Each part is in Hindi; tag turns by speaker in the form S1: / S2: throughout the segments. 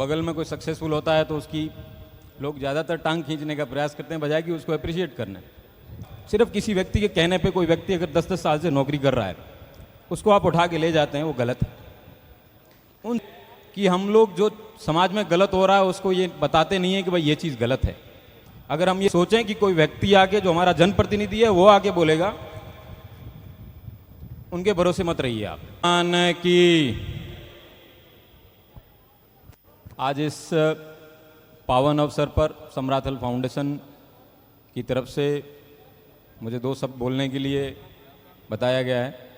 S1: बगल में कोई सक्सेसफुल होता है तो उसकी लोग ज़्यादातर टांग खींचने का प्रयास करते हैं बजाय कि उसको अप्रिशिएट करना। सिर्फ किसी व्यक्ति के कहने पे कोई व्यक्ति अगर 10-10 साल से नौकरी कर रहा है उसको आप उठा के ले जाते हैं, वो गलत है। उन कि हम लोग जो समाज में गलत हो रहा है उसको ये बताते नहीं है कि भाई ये चीज़ गलत है। अगर हम ये सोचें कि कोई व्यक्ति आके जो हमारा जनप्रतिनिधि है वो आके बोलेगा, उनके भरोसे मत रहिए आप। कि आज इस पावन अवसर पर समराथल फाउंडेशन की तरफ से मुझे 2 शब्द बोलने के लिए बताया गया है।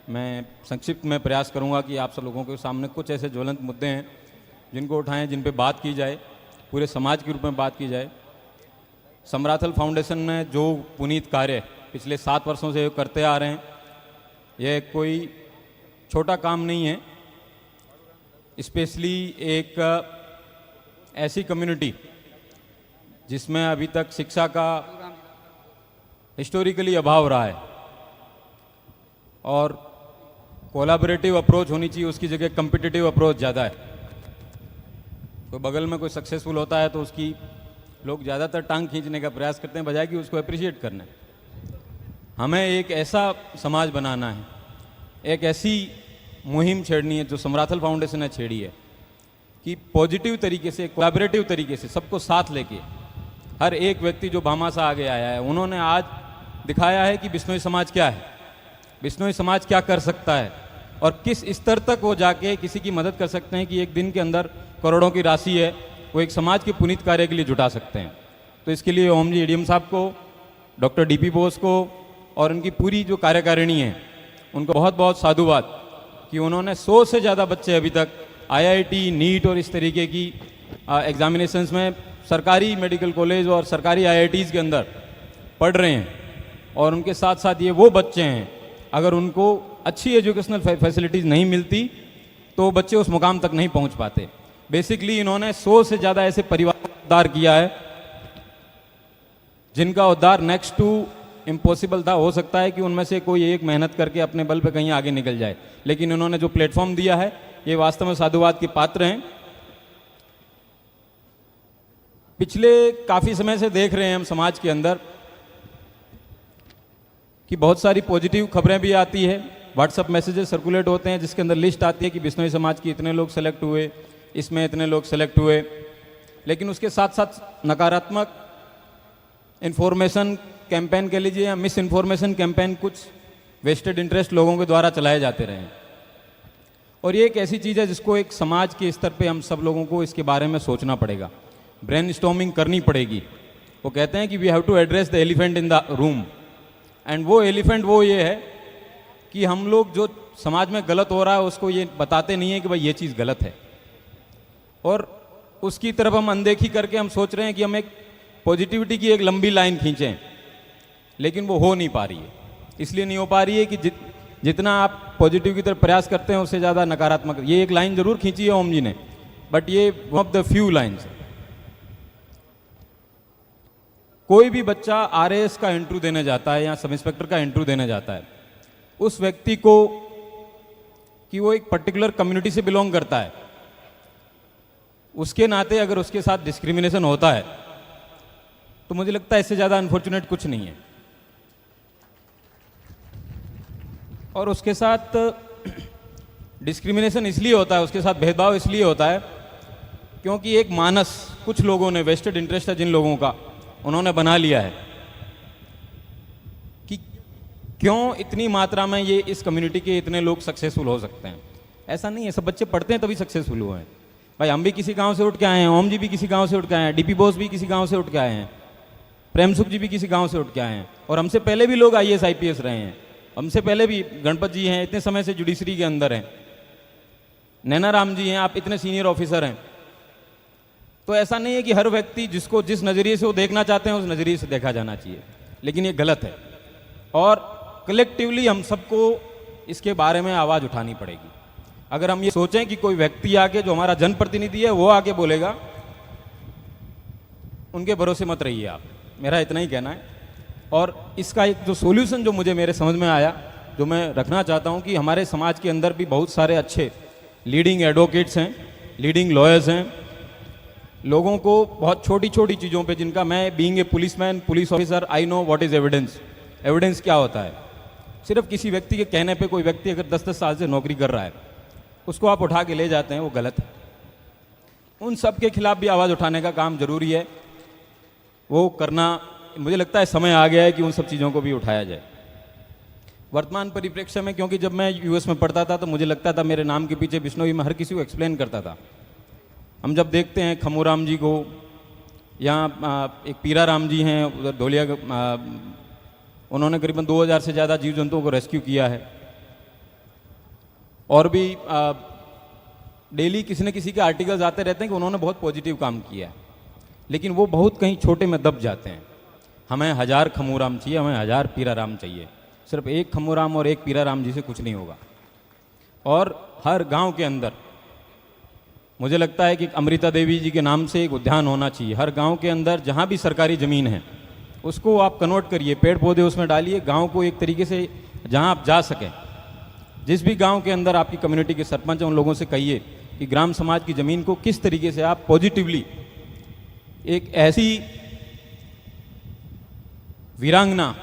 S1: मैं संक्षिप्त में प्रयास करूंगा कि आप सब लोगों के सामने कुछ ऐसे ज्वलंत मुद्दे हैं जिनको उठाएं, जिन पे बात की जाए, पूरे समाज के रूप में बात की जाए। समराथल फाउंडेशन ने जो पुनीत कार्य पिछले 7 वर्षों से करते आ रहे हैं, यह कोई छोटा काम नहीं है। स्पेशली एक ऐसी कम्युनिटी जिसमें अभी तक शिक्षा का हिस्टोरिकली अभाव रहा है और कोलैबोरेटिव अप्रोच होनी चाहिए, उसकी जगह कम्पिटिटिव अप्रोच ज़्यादा है। तो बगल में कोई सक्सेसफुल होता है तो उसकी लोग ज़्यादातर टांग खींचने का प्रयास करते हैं बजाय कि उसको अप्रिशिएट करना। हमें एक ऐसा समाज बनाना है, एक ऐसी मुहिम छेड़नी है जो समराथल फाउंडेशन ने छेड़ी है कि पॉजिटिव तरीके से, कोलैबोरेटिव तरीके से सबको साथ लेके हर एक व्यक्ति जो भामाशाह आगे आया है, उन्होंने आज दिखाया है कि बिश्नोई समाज क्या है, बिश्नोई समाज क्या कर सकता है और किस स्तर तक वो जाके किसी की मदद कर सकते हैं कि एक दिन के अंदर करोड़ों की राशि है वो एक समाज के पुनीत कार्य के लिए जुटा सकते हैं। तो इसके लिए ओम जी एडीएम साहब को, डॉक्टर डीपी बोस को और उनकी पूरी जो कार्यकारिणी है उनको बहुत बहुत साधुवाद कि उन्होंने 100 से ज़्यादा बच्चे अभी तक आईआईटी, नीट और इस तरीके की एग्जामिनेशंस में सरकारी मेडिकल कॉलेज और सरकारी आईआईटीज़ के अंदर पढ़ रहे हैं। और उनके साथ साथ ये वो बच्चे हैं, अगर उनको अच्छी एजुकेशनल फैसिलिटीज़ नहीं मिलती तो बच्चे उस मुकाम तक नहीं पहुंच पाते। बेसिकली इन्होंने 100 से ज़्यादा ऐसे परिवार का उद्धार किया है जिनका उद्धार नेक्स्ट टू इम्पॉसिबल था। हो सकता है कि उनमें से कोई एक मेहनत करके अपने बल पे कहीं आगे निकल जाए, लेकिन उन्होंने जो प्लेटफॉर्म दिया है ये वास्तव में साधुवाद के पात्र हैं। पिछले काफ़ी समय से देख रहे हैं हम समाज के अंदर कि बहुत सारी पॉजिटिव खबरें भी आती है, व्हाट्सएप मैसेजेस सर्कुलेट होते हैं जिसके अंदर लिस्ट आती है कि बिश्नोई समाज के इतने लोग सेलेक्ट हुए, इसमें इतने लोग सेलेक्ट हुए, लेकिन उसके साथ साथ नकारात्मक इन्फॉर्मेशन कैंपेन कह लीजिए या मिस इन्फॉर्मेशन कैंपेन कुछ वेस्टेड इंटरेस्ट लोगों के द्वारा चलाए जाते रहे हैं। और ये एक ऐसी चीज़ है जिसको एक समाज के स्तर पे हम सब लोगों को इसके बारे में सोचना पड़ेगा, ब्रेनस्टॉर्मिंग करनी पड़ेगी। वो कहते हैं कि we have to address the elephant in the room, and वो एलिफेंट वो ये है कि हम लोग जो समाज में गलत हो रहा है उसको ये बताते नहीं है कि भाई ये चीज़ गलत है, और उसकी तरफ हम अनदेखी करके हम सोच रहे हैं कि हम एक पॉजिटिविटी की एक लंबी लाइन खींचें, लेकिन वो हो नहीं पा रही है। इसलिए नहीं हो पा रही है कि जितना आप पॉजिटिव की तरफ प्रयास करते हैं उससे ज़्यादा नकारात्मक। ये एक लाइन जरूर खींची है ओम जी ने, बट ये one of the few lines है। कोई भी बच्चा आरएएस का इंटरव्यू देने जाता है या सब इंस्पेक्टर का इंटरव्यू देने जाता है, उस व्यक्ति को कि वो एक पर्टिकुलर कम्युनिटी से बिलोंग करता है, उसके नाते अगर उसके साथ डिस्क्रिमिनेशन होता है तो मुझे लगता है इससे ज़्यादा अनफॉर्चुनेट कुछ नहीं है। और उसके साथ डिस्क्रिमिनेशन इसलिए होता है, उसके साथ भेदभाव इसलिए होता है क्योंकि एक मानस कुछ लोगों ने, वेस्टेड इंटरेस्ट है जिन लोगों का, उन्होंने बना लिया है कि क्यों इतनी मात्रा में ये इस कम्युनिटी के इतने लोग सक्सेसफुल हो सकते हैं। ऐसा नहीं है, सब बच्चे पढ़ते हैं तभी सक्सेसफुल हुए हैं। भाई हम भी किसी गांव से उठ के आए हैं, ओम जी भी किसी गांव से उठ के आए हैं, डीपी बोस भी किसी गांव से उठ के आए हैं, प्रेम सुख जी भी किसी गांव से उठ के आए हैं, और हमसे पहले भी लोग आईएएस आईपीएस रहे हैं, हमसे पहले भी गणपत जी हैं, इतने समय से जुडिशरी के अंदर हैं, नैना राम जी हैं, आप इतने सीनियर ऑफिसर हैं। तो ऐसा नहीं है कि हर व्यक्ति जिसको जिस नज़रिए से वो देखना चाहते हैं उस नज़रिए से देखा जाना चाहिए, लेकिन ये गलत है। और कलेक्टिवली हम सबको इसके बारे में आवाज़ उठानी पड़ेगी। अगर हम ये सोचें कि कोई व्यक्ति आके जो हमारा जनप्रतिनिधि है वो आके बोलेगा, उनके भरोसे मत रहिए आप, मेरा इतना ही कहना है। और इसका एक जो सॉल्यूशन जो मुझे मेरे समझ में आया, जो मैं रखना चाहता हूँ कि हमारे समाज के अंदर भी बहुत सारे अच्छे लीडिंग एडवोकेट्स हैं, लीडिंग लॉयर्स हैं, लोगों को बहुत छोटी छोटी चीज़ों पे, जिनका मैं being a policeman, police officer, I know what is evidence. Evidence क्या होता है? सिर्फ किसी व्यक्ति के कहने पे कोई व्यक्ति अगर 10-10 साल से नौकरी कर रहा है, उसको आप उठा के ले जाते हैं, वो गलत है। उन सब के खिलाफ भी आवाज़ उठाने का काम जरूरी है, वो करना मुझे लगता है समय आ गया है कि उन सब चीज़ों को भी उठाया जाए। वर्तमान परिप्रेक्ष्य में, क्योंकि जब मैं यूएस में पढ़ता था तो मुझे लगता था मेरे नाम के पीछे बिश्नोई मैं हर किसी को एक्सप्लेन करता था। हम जब देखते हैं खमूराम जी को, यहाँ एक पीराराम जी हैं उधर ढोलिया, उन्होंने करीबन 2000 से ज़्यादा जीव जंतुओं को रेस्क्यू किया है। और भी डेली किसी न किसी के आर्टिकल्स आते रहते हैं कि उन्होंने बहुत पॉजिटिव काम किया है, लेकिन वो बहुत कहीं छोटे में दब जाते हैं। हमें 1000 खमूराम चाहिए, हमें 1000 पीराराम चाहिए। सिर्फ एक खमूराम और एक पीराराम जी से कुछ नहीं होगा। और हर गांव के अंदर मुझे लगता है कि अमृता देवी जी के नाम से एक उद्यान होना चाहिए। हर गांव के अंदर जहां भी सरकारी ज़मीन है उसको आप कन्वर्ट करिए, पेड़ पौधे उसमें डालिए, गांव को एक तरीके से जहां आप जा सकें। जिस भी गांव के अंदर आपकी कम्युनिटी के सरपंच हैं, उन लोगों से कहिए कि ग्राम समाज की ज़मीन को किस तरीके से आप पॉजिटिवली एक ऐसी वीरांगना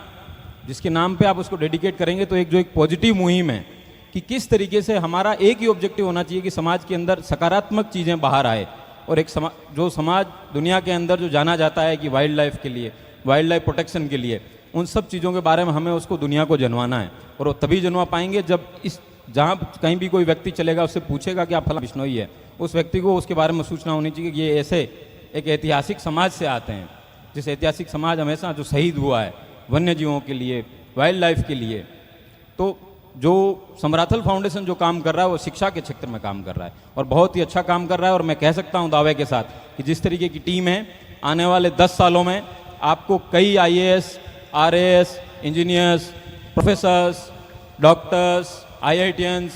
S1: जिसके नाम पे आप उसको डेडिकेट करेंगे, तो एक जो एक पॉजिटिव मुहिम है कि किस तरीके से हमारा एक ही ऑब्जेक्टिव होना चाहिए कि समाज के अंदर सकारात्मक चीज़ें बाहर आए। और एक जो समाज दुनिया के अंदर जो जाना जाता है कि वाइल्ड लाइफ के लिए, वाइल्ड लाइफ प्रोटेक्शन के लिए, उन सब चीज़ों के बारे में हमें उसको दुनिया को जनवाना है। और वो तभी जनवा पाएंगे जब इस जहाँ कहीं भी कोई व्यक्ति चलेगा, उससे पूछेगा कि आप फला बिश्नोई है, उस व्यक्ति को उसके बारे में सूचना होनी चाहिए कि ये ऐसे एक ऐतिहासिक समाज से आते हैं, जिस ऐतिहासिक समाज हमेशा जो शहीद हुआ है वन्य जीवों के लिए, वाइल्ड लाइफ के लिए। तो जो समराथल फाउंडेशन जो काम कर रहा है वो शिक्षा के क्षेत्र में काम कर रहा है और बहुत ही अच्छा काम कर रहा है। और मैं कह सकता हूँ दावे के साथ कि जिस तरीके की टीम है, आने वाले 10 सालों में आपको कई IAS, RAS, engineers, professors, doctors, IITians,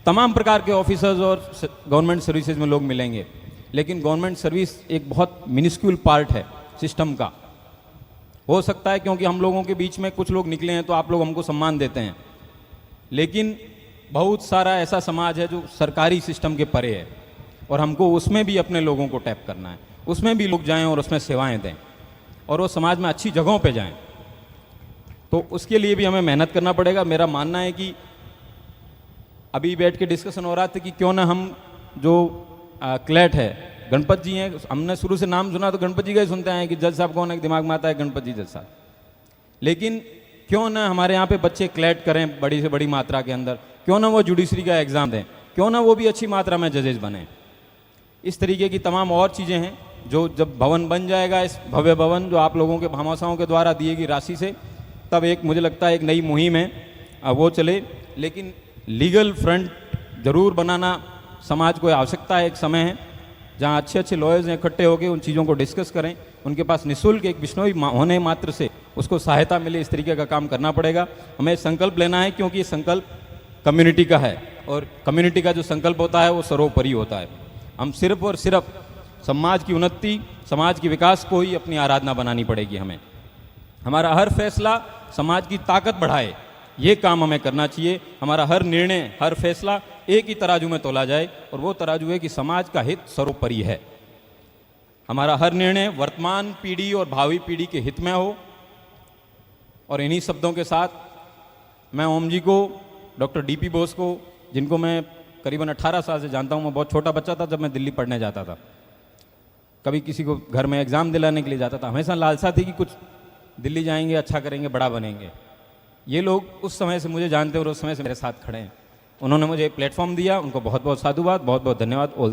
S1: तमाम प्रकार के ऑफिसर्स और गवर्नमेंट सर्विसेज में लोग मिलेंगे। लेकिन गवर्नमेंट सर्विस एक बहुत मिनिस्क्यूल पार्ट है सिस्टम का। हो सकता है क्योंकि हम लोगों के बीच में कुछ लोग निकले हैं तो आप लोग हमको सम्मान देते हैं, लेकिन बहुत सारा ऐसा समाज है जो सरकारी सिस्टम के परे है और हमको उसमें भी अपने लोगों को टैप करना है, उसमें भी लोग जाएं और उसमें सेवाएं दें और वो समाज में अच्छी जगहों पे जाएं। तो उसके लिए भी हमें मेहनत करना पड़ेगा। मेरा मानना है कि अभी बैठ के डिस्कशन हो रहा था कि क्यों ना हम जो क्लैट है, गणपत जी हैं, हमने शुरू से नाम सुना तो गणपत जी का ही सुनते हैं कि जज साहब कौन है, दिमाग में आता है गणपत जी जज साहब। लेकिन क्यों ना हमारे यहाँ पे बच्चे क्लैट करें बड़ी से बड़ी मात्रा के अंदर, क्यों ना वो जुडिशरी का एग्ज़ाम दें, क्यों ना वो भी अच्छी मात्रा में जजेस बने। इस तरीके की तमाम और चीज़ें हैं जो जब भवन बन जाएगा, इस भव्य भवन जो आप लोगों के भामाशाहों के द्वारा दिए गई राशि से, तब एक मुझे लगता है एक नई मुहिम है वो चले। लेकिन लीगल फ्रंट जरूर बनाना समाज को आवश्यकता है। एक समय है जहाँ अच्छे अच्छे लॉयर्स इकट्ठे होकर उन चीज़ों को डिस्कस करें, उनके पास निःशुल्क एक बिश्नोई होने मात्र से उसको सहायता मिले, इस तरीके का काम करना पड़ेगा। हमें संकल्प लेना है क्योंकि ये संकल्प कम्युनिटी का है और कम्युनिटी का जो संकल्प होता है वो सर्वोपरि होता है। हम सिर्फ और सिर्फ समाज की उन्नति, समाज के विकास को ही अपनी आराधना बनानी पड़ेगी। हमें हमारा हर फैसला समाज की ताकत बढ़ाए, ये काम हमें करना चाहिए। हमारा हर निर्णय, हर फैसला एक ही तराजू में तोला जाए और वो तराजू है कि समाज का हित सर्वोपरि है। हमारा हर निर्णय वर्तमान पीढ़ी और भावी पीढ़ी के हित में हो। और इन्हीं शब्दों के साथ मैं ओम जी को, डॉक्टर DP बोस को, जिनको मैं करीबन 18 साल से जानता हूँ, मैं बहुत छोटा बच्चा था जब मैं दिल्ली पढ़ने जाता था, कभी किसी को घर में एग्ज़ाम दिलाने के लिए जाता था, हमेशा लालसा थी कि कुछ दिल्ली जाएंगे, अच्छा करेंगे, बड़ा बनेंगे। ये लोग उस समय से मुझे जानते हैं और उस समय से मेरे साथ खड़े हैं। उन्होंने मुझे प्लेटफॉर्म दिया, उनको बहुत बहुत साधुवाद, बहुत बहुत धन्यवाद।